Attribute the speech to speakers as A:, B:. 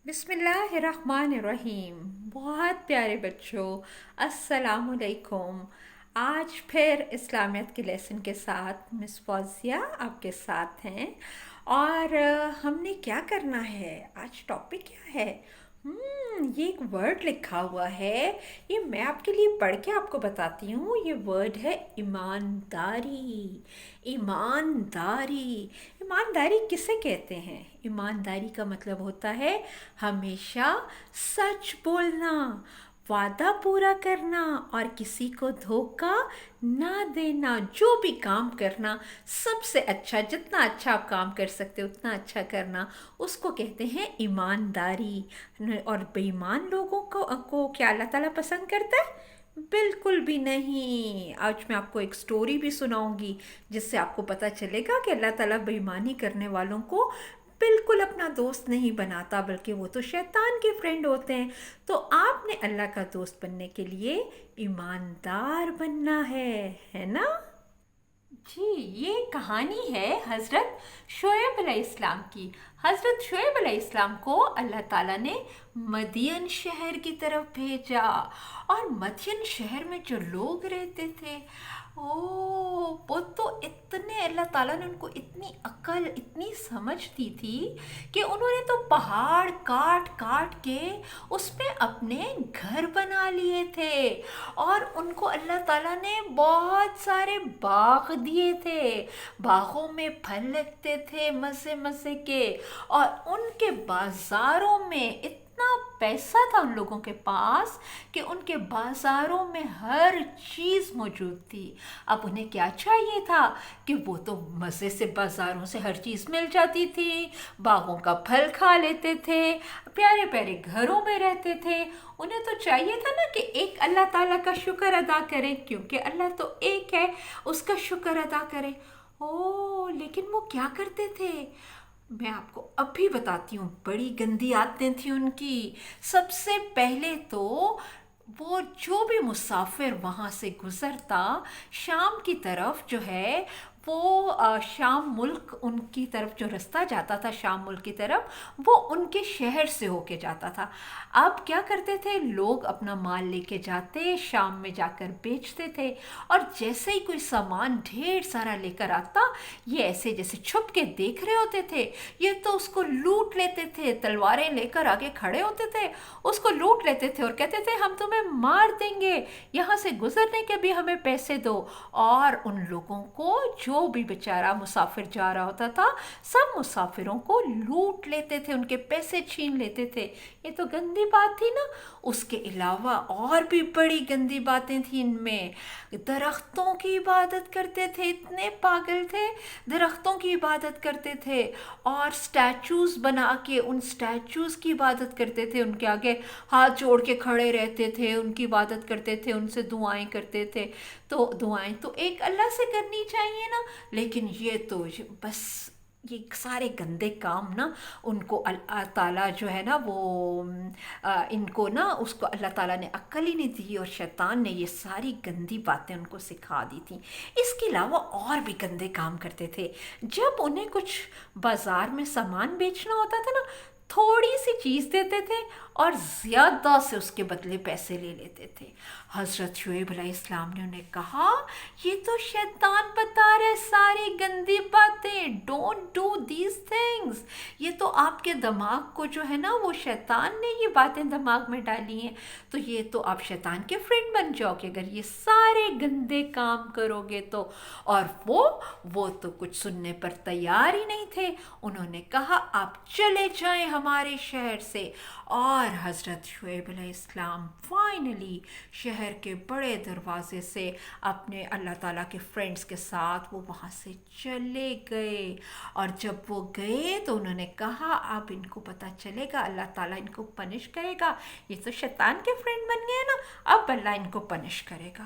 A: بسم اللہ الرحمن الرحیم۔ بہت پیارے بچوں، السلام علیکم۔ آج پھر اسلامیت کے لیسن کے ساتھ مس فوزیہ آپ کے ساتھ ہیں، اور ہم نے کیا کرنا ہے آج؟ ٹاپک کیا ہے؟ یہ ایک ورڈ لکھا ہوا ہے، یہ میں آپ کے لیے پڑھ کے آپ کو بتاتی ہوں۔ یہ ورڈ ہے ایمانداری۔ ایمانداری، ایمانداری کسے کہتے ہیں؟ ایمانداری کا مطلب ہوتا ہے ہمیشہ سچ بولنا، وعدہ پورا کرنا اور کسی کو دھوکہ نہ دینا۔ جو بھی کام کرنا، سب سے اچھا، جتنا اچھا آپ کام کر سکتے اتنا اچھا کرنا، اس کو کہتے ہیں ایمانداری۔ اور بے ایمان لوگوں کو کیا اللہ تعالیٰ پسند کرتا ہے؟ بالکل بھی نہیں۔ آج میں آپ کو ایک سٹوری بھی سناؤں گی جس سے آپ کو پتہ چلے گا کہ اللہ تعالیٰ بے ایمانی کرنے والوں کو بالکل اپنا دوست نہیں بناتا، بلکہ وہ تو شیطان کے فرینڈ ہوتے ہیں۔ تو آپ نے اللہ کا دوست بننے کے لیے ایماندار بننا ہے نا؟ جی، یہ کہانی ہے حضرت شعیب علیہ السلام کی۔ حضرت شعیب علیہ السلام کو اللہ تعالیٰ نے مدین شہر کی طرف بھیجا، اور مدین شہر میں جو لوگ رہتے تھے، وہ تو اتنے، اللہ تعالیٰ نے ان کو اتنی عقل، اتنی سمجھ دی تھی کہ انہوں نے تو پہاڑ کاٹ کاٹ کے اس میں اپنے گھر بنا لیے تھے، اور ان کو اللہ تعالیٰ نے بہت سارے باغ دیے تھے۔ باغوں میں پھل لگتے تھے مزے مزے کے، اور ان کے بازاروں میں اتنا پیسہ تھا ان لوگوں کے پاس کہ ان کے بازاروں میں ہر چیز موجود تھی۔ اب انہیں کیا چاہیے تھا کہ وہ تو مزے سے بازاروں سے ہر چیز مل جاتی تھی، باغوں کا پھل کھا لیتے تھے، پیارے پیارے گھروں میں رہتے تھے۔ انہیں تو چاہیے تھا نا کہ ایک اللہ تعالیٰ کا شکر ادا کریں، کیونکہ اللہ تو ایک ہے، اس کا شکر ادا کریں۔ لیکن وہ کیا کرتے تھے؟ میں آپ کو اب بھی بتاتی ہوں، بڑی گندی عادتیں تھیں ان کی۔ سب سے پہلے تو وہ جو بھی مسافر وہاں سے گزرتا، شام کی طرف جو ہے، وہ شام ملک ان کی طرف جو رستہ جاتا تھا، شام ملک کی طرف، وہ ان کے شہر سے ہو کے جاتا تھا۔ اب کیا کرتے تھے لوگ؟ اپنا مال لے کے جاتے، شام میں جا کر بیچتے تھے، اور جیسے ہی کوئی سامان ڈھیر سارا لے کر آتا، یہ ایسے جیسے چھپ کے دیکھ رہے ہوتے تھے، یہ تو اس کو لوٹ لیتے تھے، تلواریں لے کر آگے کھڑے ہوتے تھے، اس کو لوٹ لیتے تھے اور کہتے تھے ہم تمہیں مار دیں گے، یہاں سے گزرنے کے بھی ہمیں پیسے دو۔ اور ان لوگوں کو، جو بھی بیچارہ مسافر جا رہا ہوتا تھا، سب مسافروں کو لوٹ لیتے تھے، ان کے پیسے چھین لیتے تھے۔ یہ تو گندی بات تھی نا۔ اس کے علاوہ اور بھی بڑی گندی باتیں تھیں ان میں۔ درختوں کی عبادت کرتے تھے، اتنے پاگل تھے، درختوں کی عبادت کرتے تھے، اور سٹیچوز بنا کے ان سٹیچوز کی عبادت کرتے تھے، ان کے آگے ہاتھ جوڑ کے کھڑے رہتے تھے، ان کی عبادت کرتے تھے، ان سے دعائیں کرتے تھے۔ تو دعائیں تو ایک اللہ سے کرنی چاہیے نا، لیکن یہ تو بس یہ سارے گندے کام نا، ان کو اللہ تعالیٰ جو ہے نا وہ ان کو نا، اس کو اللہ تعالیٰ نے عقل ہی نہیں دی، اور شیطان نے یہ ساری گندی باتیں ان کو سکھا دی تھیں۔ اس کے علاوہ اور بھی گندے کام کرتے تھے۔ جب انہیں کچھ بازار میں سامان بیچنا ہوتا تھا نا، تھوڑی سی چیز دیتے تھے اور زیادہ سے اس کے بدلے پیسے لے لیتے تھے۔ حضرت شعیب علیہ السلام نے انہیں کہا، یہ تو شیطان بتا رہے ساری گندی باتیں، ڈونٹ ڈو دیز تھنگس۔ یہ تو آپ کے دماغ کو جو ہے نا، وہ شیطان نے یہ باتیں دماغ میں ڈالی ہیں، تو یہ تو آپ شیطان کے فرینڈ بن جاؤ گے اگر یہ سارے گندے کام کرو گے تو۔ اور وہ تو کچھ سننے پر تیار ہی نہیں تھے۔ انہوں نے کہا آپ چلے جائیں ہمارے شہر سے۔ اور حضرت شعیب علیہ السلام فائنلی شہر کے بڑے دروازے سے اپنے اللہ تعالیٰ کے فرینڈز کے ساتھ وہ وہاں سے چلے گئے۔ اور جب وہ گئے تو انہوں نے کہا اب ان کو پتہ چلے گا، اللہ تعالیٰ ان کو پنش کرے گا، یہ تو شیطان کے فرینڈ بن گئے نا، اب اللہ ان کو پنش کرے گا۔